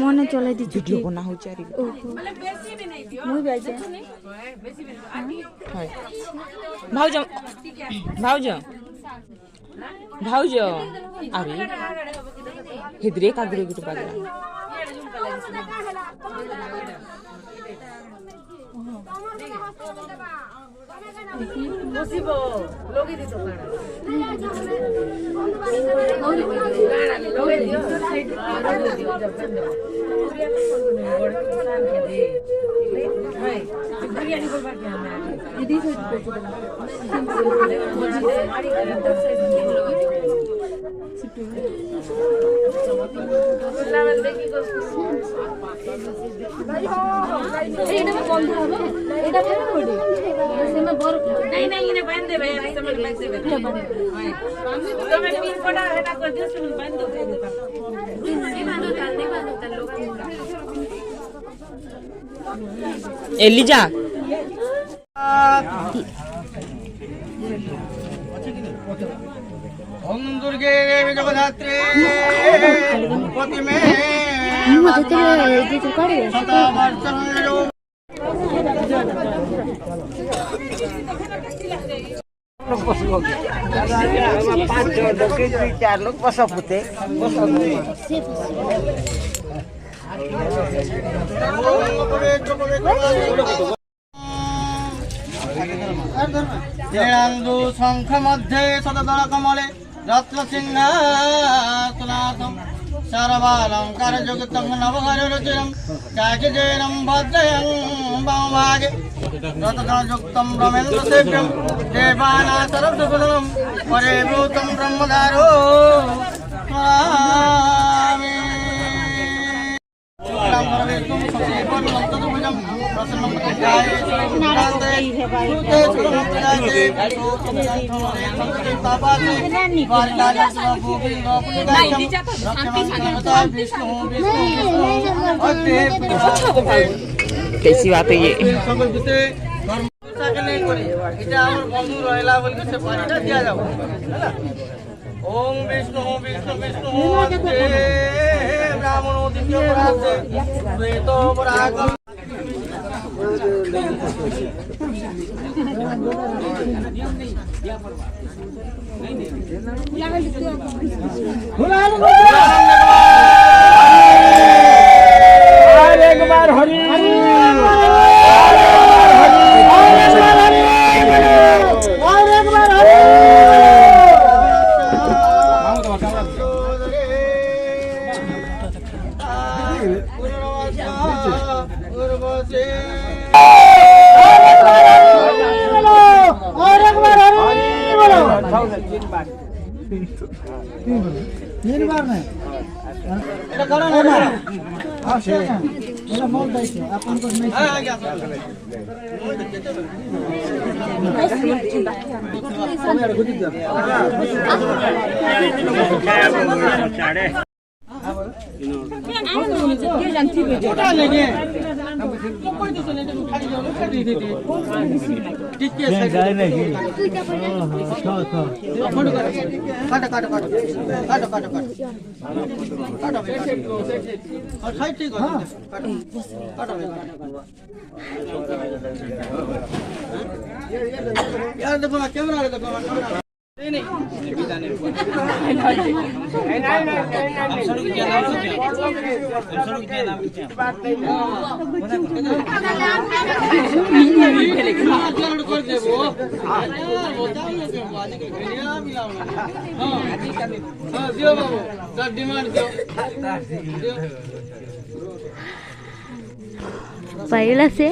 মনে চলাই দিচ্ছি ভিডিও বনা হচ্ছে আর মুই বাইছে ভাউজ ভাউজ ভাউজ আরে হেদরে কাগরে গুটো পাগলা বসিব লগি দিছো এলিজা ओम दुर्गे जगदात्रे प्रतिमे सदा वर्षणो चार लोग बस होते शंख मध्ये सतदल कमले रत्न सिंहासनासं सर्वालंकार युक्तं नवहररुचिरं काचिदेनं भद्रयं वामभागे रत्नयुक्तं ब्रह्मेन्द्रसेव्यं देवानासरसुभदनं परिभूतं ब्रह्मधारो स्वामी कैसी बात है ये ओम विष्णु विष्णु विष्णु ब्राह्मणो दिव्य परासे द्वैतो परागम एक बार हरि तीन बार नहीं এটা করো না আছে এটা মোল দাইছে আপন কো নাই হ্যাঁ আগে তুমি আর গুটি দাও চাড়ে কে জানতি ওটা নেগে কোই দিছ না এটা খালি যাও খালি দিতে ঠিক আছে যায় নাকি ফটো কাটো কাটো কাটো কাটো কাটো কাটো কাটো और साइड ठीक हो काटो काटो यार देखो ना कैमरा देखो ना नहीं नहीं पहिला से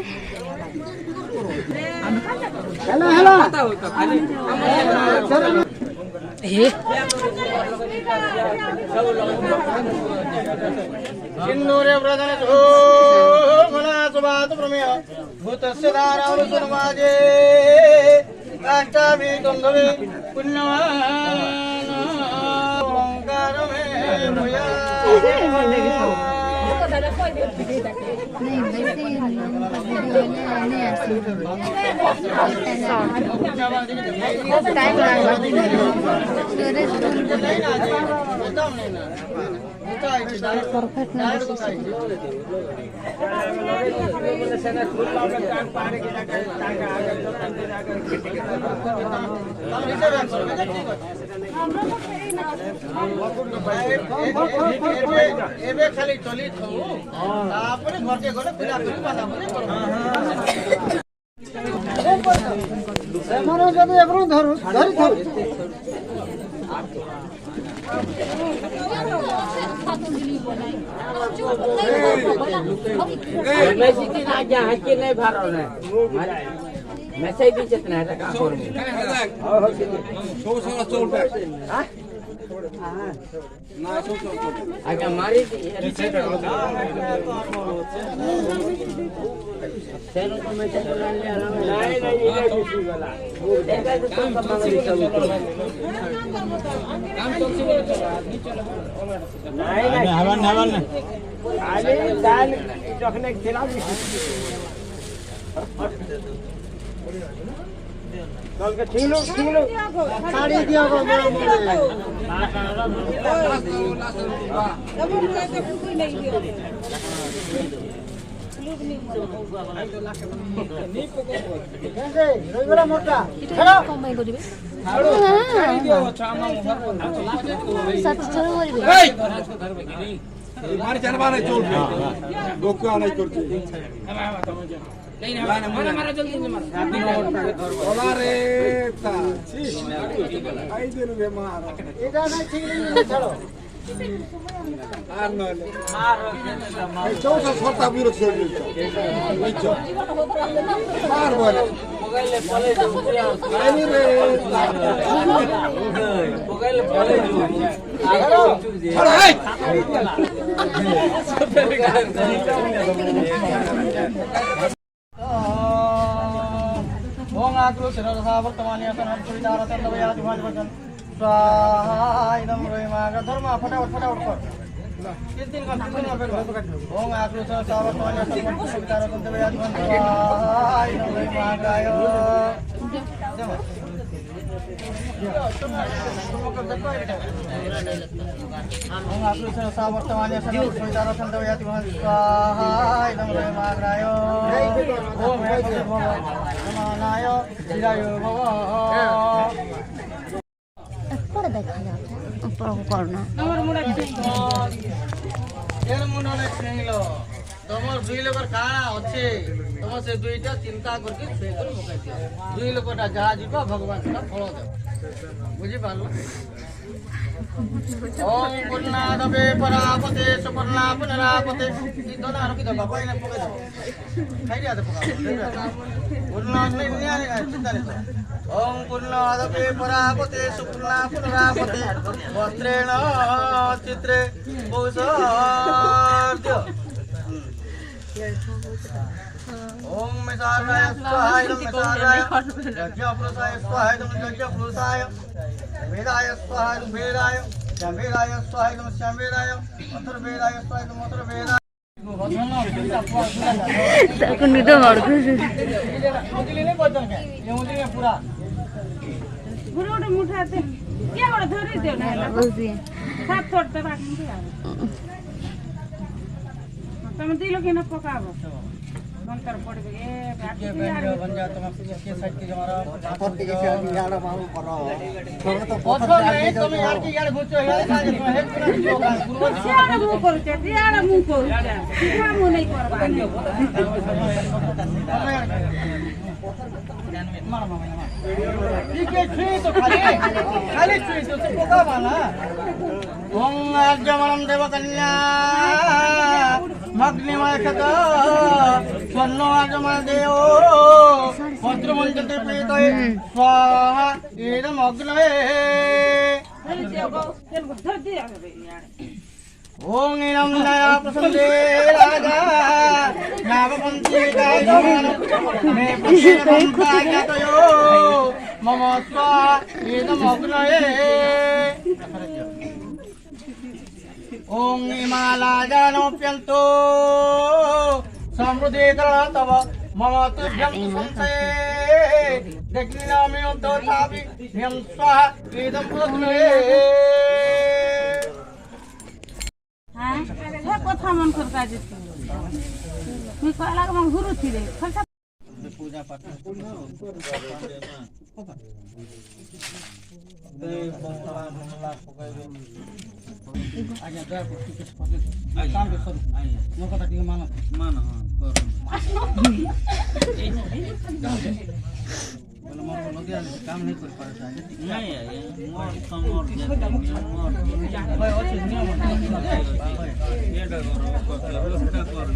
हेलो हेलो सिंदूरे व्रतन जो गुणा सुभात प्रमेय भूतस्य दारावृ सुरमाजे काष्ठाभि गंधवे पुण्यवान ओंकार में मुया नहीं वैसे वीडियो नहीं आती टाइम परफेक्ट ଏବେ ଖାଲି ଚଲି ଥାଉ ତାପରେ ଘରକେ ଗଲେ ପିଲା ପିଲି ପାଲା ପଲି ସେମାନେ ଯଦି ଏପରୁ ଧରି ଥାଉ मैसेज भी जितना है का और आगे मारी साड़ी दिया को রবিবার মোটা কমাই করিবে সচ্চর করিবে মারি জানবারে চলবে দোকান নাই করতে মারা জলদি মারা ওলারে তা আই দিন রে মার এটা না ঠিক ছাড়ো আর নলে মার চৌসা ছটা বিরত করে দিছো বুঝছো মার বলে মোবাইলে বলে আইনি রে মোবাইলে বলে ছাড় এই ओम आकृत शिरसा वर्तमानिया सनम सुविचार तंदवया जुमाज वचन स्वाहा इदम रोहिमाग धर्म फटाफट फटाफट कर तीन का फिर ओम आकृत शिरसा वर्तमानिया सनम सुविचार तंदवया जुमाज स्वाहा इदम रोहिमाग आयो ओम आकृत शिरसा वर्तमानिया सनम सुविचार तंदवया जुमाज स्वाहा इदम रोहिमाग आयो ओम नाय चिराय भव পরে দেখা যাবে উপর করনা এর মুন্ডনে ছেইল তোমার দুই লোকের কাଣା আছে তোমার সে দুইটা চিন্তা করকে বেকর মকাই দিও দুই লোকটা যাহা ଯିବା ভগবান সেটা ফল দেব বুঝি পারলো ओम पूर्णादवे परापते सुपर्णा पुनरापते दोना रखी दो बाबा इने पके दो खाई दिया तो पका पूर्णाद नहीं नहीं आने चिंता नहीं ओम पूर्णादवे परापते सुपर्णा पुनरापते वस्त्रेण चित्रे बहुसार्द्य ओम मेसाराय स्वाहा इदं मेसाराय यज्ञ पुरुषाय स्वाहा इदं यज्ञ पुरुषाय वेदाय स्वाहा इदं वेदाय शंभेराय स्वाहा इदं शंभेराय अथर्वेदाय स्वाहा इदं अथर्वेदाय ତାକୁ ନିଦ ମାଡୁଛି मुदली नहीं बदल के ये मुदली में पूरा गुरु गुरु मुठा ते क्या बड़ा धरी दे ना ବସି सात छोड़ ते बाकी दे तुम दिलो के न पकाबो मन कर पड़ गए ये बैंड बन जा तुम के साइड के हमारा पत्थर के यार मालूम करो पत्थर नहीं तुम यार की यार घुसो यार का हेड पूरा होगा गुरु सियाड़ा मुंह करते सियाड़ा मुंह करते क्या मुंह नहीं करबा ठीक है छुई तो खाली छुई तो पोका वाला ओम अज्ञमनम देवकन्या मग्निमय खता स्वर्ण आगमन देव वज्रमंजते प्रीतये स्वाहा इदम अग्नये धर दे यार ओम इदम नया प्रसन्ने राजा नावपंथी गायन मे पुष्पं भाग्यतयो मम स्वाहा इदम अग्नये ওং হিমালয়ানপ্যন্তো সমৃদ্ধি তব মম তুভ্যং সংশয়ে দক্ষিণামিয়ন্ত তাপি ভ্যং স্বাহা ইদম প্রস্মে হ্যাঁ সে কথা মন করে কাজ তুই কয়লা মন ঘুরুছি রে খরচা পূজা পাঠ আଜ୍ଞା ଦୟା କରି ଟିକେ କାମ ସରୁ ମୋ କଥା ଟିକେ ମାନ ମାନ ହଁ ବୋଲେ ମୋର ନଦୀ ଆଣି କାମ ନେଇ କରିପାରେ ନାଇଁ ମୋର ସମର ଭାଇ ଅଛି ନିୟମ ଏଟା କର ସେଟା କର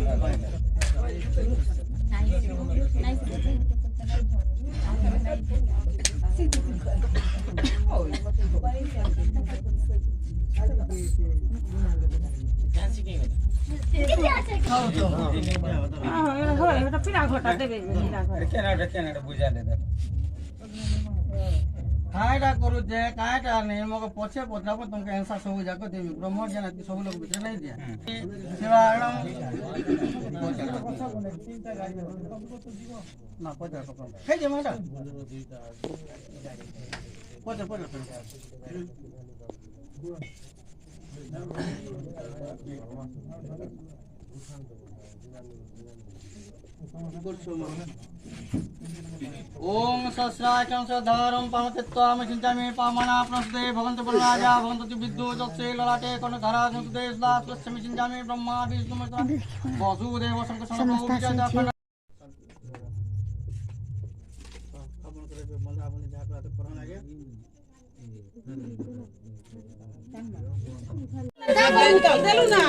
এটা পিড়া ঘটা দেবে কাইটা করু যে কাইটা নেই মগে পছে পচাব তোমাকে এনসা সবু যাক দেবি ব্রহ্মর জানা কি সবু লোক ভিতরে নাই দিয়া শিবারাম না পচা পচা খাই দে মাটা পচা পচা ओम सहस्राचं सधारं पामतित्वामि चिन्तामि पामना प्रसदे भगवन्तो राजा भगवन्तो विद्युत जत्से ललाटे कर्णधारा संसदे सदा स्वस्यमि चिन्तामि ब्रह्मा विष्णु महेश्वर वासुदेव शंकर शरणो विजयदा अपन करे बंदा अपने जा पे करन लागे দেলু না